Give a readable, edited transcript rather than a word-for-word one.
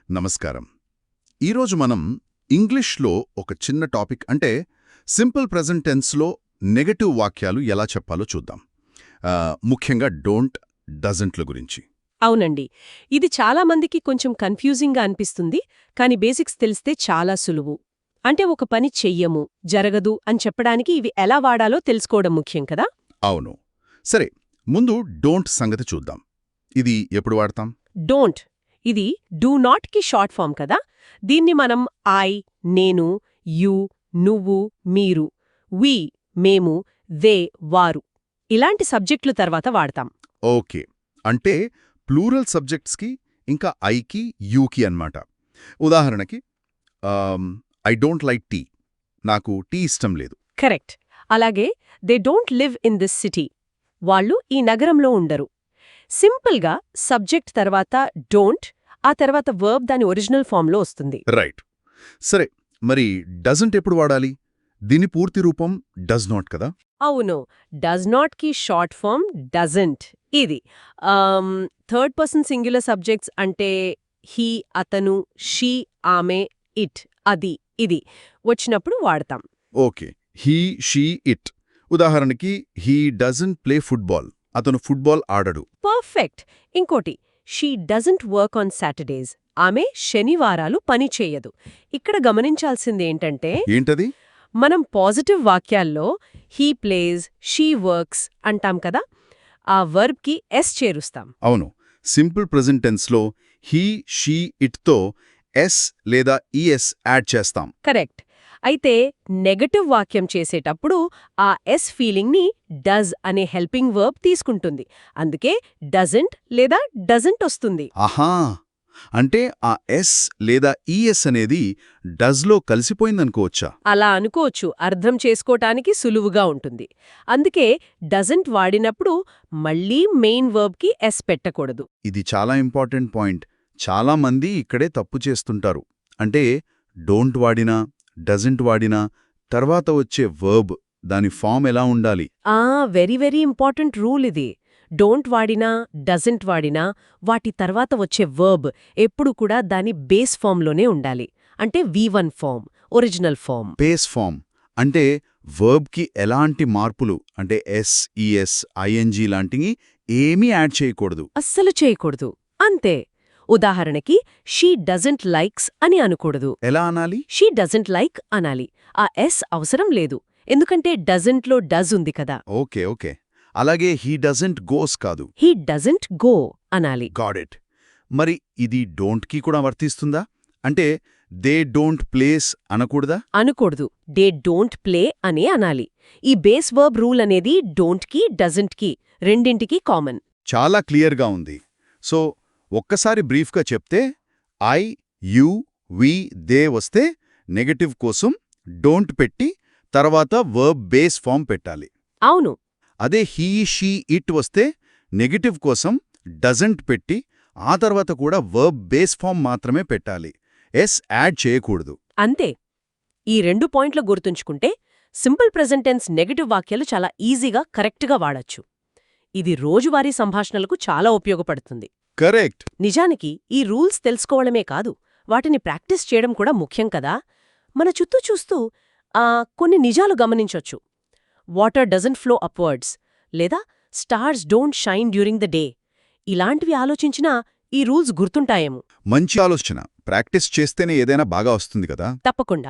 నమస్కారం. ఈరోజు మనం ఇంగ్లీష్లో ఒక చిన్న టాపిక్ అంటే సింపుల్ ప్రెజెంట్ టెన్స్లో నెగటివ్ వాక్యాలు ఎలా చెప్పాలో చూద్దాం. ముఖ్యంగా డోంట్, డజంట్ల గురించి. అవునండి. ఇది చాలా మందికి కొంచెం కన్ఫ్యూజింగ్గా అనిపిస్తుంది, కానీ బేసిక్స్ తెలిస్తే చాలా సులువు. అంటే ఒక పని చెయ్యము, జరగదు అని చెప్పడానికి ఇవి ఎలా వాడాలో తెలుసుకోవడం ముఖ్యం కదా. అవును. సరే, ముందు డోంట్ సంగతి చూద్దాం. ఇది ఎప్పుడు వాడతాం? డోంట్ ఇది డూ నాట్ కి షార్ట్ ఫామ్ కదా. దీన్ని మనం ఐ, నేను, యు, నువ్వు, మీరు, వి, మేము, దే, వారు ఇలాంటి సబ్జెక్టులు తర్వాత వాడతాం. ఓకే, అంటే ప్లూరల్ సబ్జెక్ట్స్కి ఇంకా ఐకి, యూకి అన్నమాట. ఉదాహరణకి ఐ డోంట్ లైక్ టీ. నాకు టీ ఇష్టం లేదు. కరెక్ట్. అలాగే they don't live in this city. వాళ్ళు ఈ నగరంలో ఉండరు. సింపుల్గా సబ్జెక్ట్ తర్వాత డోంట్, ఆ తర్వాత వర్బ్ దాని ఒరిజినల్ ఫామ్లో వస్తుంది. రైట్. సరే, మరి డజంట్ ఎప్పుడు వాడాలి? దీని పూర్తి రూపం డస్ నాట్ కదా. అవును, డస్ నాట్ కి షార్ట్ ఫామ్ డజంట్. ఇది థర్డ్ పర్సన్ సింగులర్ సబ్జెక్ట్స్ అంటే హీ, అతను, షీ, ఆమె, ఇట్, అది, ఇది వచ్చినప్పుడు వాడతాం. Okay, he, she, it. ఉదాహరణకి హీ డజంట్ ప్లే ఫుట్బాల్. అతను ఫుట్బాల్ ఆడడు. పర్ఫెక్ట్. ఇంకోటి, she doesn't work on Saturdays. ఆమె శనివారాలు పని చేయదు. ఇక్కడ గమనించాల్సిందేంటంటే ఏంటది? మనం పాజిటివ్ వాక్యాల్లో హీ ప్లేస్, షీ వర్క్స్ అంటాం కదా, ఆ వర్బ్కి ఎస్ చేరుస్తాం. అవును, సింపుల్ ప్రెజెంట్ టెన్స్లో హీ, షీ, ఇట్తో ఎస్ లేదా ఈఎస్ యాడ్ చేస్తాం. కరెక్ట్. అయితే నెగటివ్ వాక్యం చేసేటప్పుడు ఆ ఎస్ ఫీలింగ్ని డజ్ అనే హెల్పింగ్ వర్బ్ తీసుకుంటుంది. అందుకే డజంట్ లేదా డజంట్ వస్తుంది. ఆహా, అంటే ఆ ఎస్ లేదా ఈఎస్ అనేది డజ్లో కలిసిపోయిందనుకోవచ్చా? అలా అనుకోవచ్చు. అర్థం చేసుకోటానికి సులువుగా ఉంటుంది. అందుకే డజంట్ వాడినప్పుడు మళ్ళీ మెయిన్ వర్బ్కి ఎస్ పెట్టకూడదు. ఇది చాలా ఇంపార్టెంట్ పాయింట్. చాలా మంది ఇక్కడే తప్పు చేస్తుంటారు. అంటే డోంట్ వాడినా, డజంట్ వాడినా తర్వాత వచ్చే వర్బ్ దాని ఫామ్ ఎలా ఉండాలి? వెరీ వెరీ ఇంపార్టెంట్ రూల్ ఇది. డోంట్ వాడినా, డజంట్ వాడినా వాటి తర్వాత వచ్చే వర్బ్ ఎప్పుడు కూడా దాని బేస్ ఫామ్లోనే ఉండాలి. అంటే V1 form, original form. Base form అంటే వర్బ్కి ఎలాంటి మార్పులు అంటే ఎస్, ఈఎస్, ఐఎన్జీ లాంటివి ఏమీ యాడ్ చేయకూడదు. అస్సలు చేయకూడదు. అంతే. ఉదాహరణకి షీ డజంట్ లైక్స్ అని అనకూడదు. ఎలా అనాలి? షీ డజంట్ లైక్ అనాలి. ఆ ఎస్ అవసరం లేదు, ఎందుకంటే డజంట్లో డజ్ ఉంది కదా. Okay okay. అలాగే హీ డజంట్ గోస్ కాదు, హీ డజంట్ గో అనాలి. Got it. మరి ఇది డోంట్కి కూడా వర్తిస్తుందా? అంటే దే డోంట్ ప్లేస్ అనకూడదా? అనకూడదు. దే డోంట్ ప్లే అనే అనాలి. ఈ బేస్ వర్బ్ రూల్ అనేది డోంట్కి, డజంట్కి రెండింటికి కామన్. చాలా క్లియర్గా ఉంది. సో ఒక్కసారి బ్రీఫ్గా చెప్తే ఐ, యూ, వి, దే వస్తే నెగటివ్ కోసం డోంట్ పెట్టి తర్వాత వర్బ్ బేస్ ఫామ్ పెట్టాలి. అవును. అదే హీ, షీ, ఇట్ వస్తే నెగటివ్ కోసం డజంట్ పెట్టి ఆ తర్వాత కూడా వర్బ్ బేస్ ఫామ్ మాత్రమే పెట్టాలి. ఎస్ యాడ్ చేయకూడదు. అంతే. ఈ 2 పాయింట్లు గుర్తుంచుకుంటే సింపుల్ ప్రెజెంట్ టెన్స్ నెగటివ్ వాక్యాలు చాలా ఈజీగా, కరెక్ట్గా వాడచ్చు. ఇది రోజువారీ సంభాషణలకు చాలా ఉపయోగపడుతుంది. కరెక్ట్. నిజానికి ఈ రూల్స్ తెలుసుకోవడమే కాదు, వాటిని ప్రాక్టీస్ చేయడం కూడా ముఖ్యం కదా. మన చుట్టూ చూస్తూ కొన్ని నిజాలు గమనించొచ్చు. వాటర్ డజంట్ ఫ్లో అప్వర్డ్స్ లేదా stars don't shine during the day. ఇలాంటివి ఆలోచించినా ఈ రూల్స్ గుర్తుంటాయేమో. మంచి ఆలోచన. ప్రాక్టీస్ చేస్తేనే ఏదైనా బాగా వస్తుంది కదా. తప్పకుండా.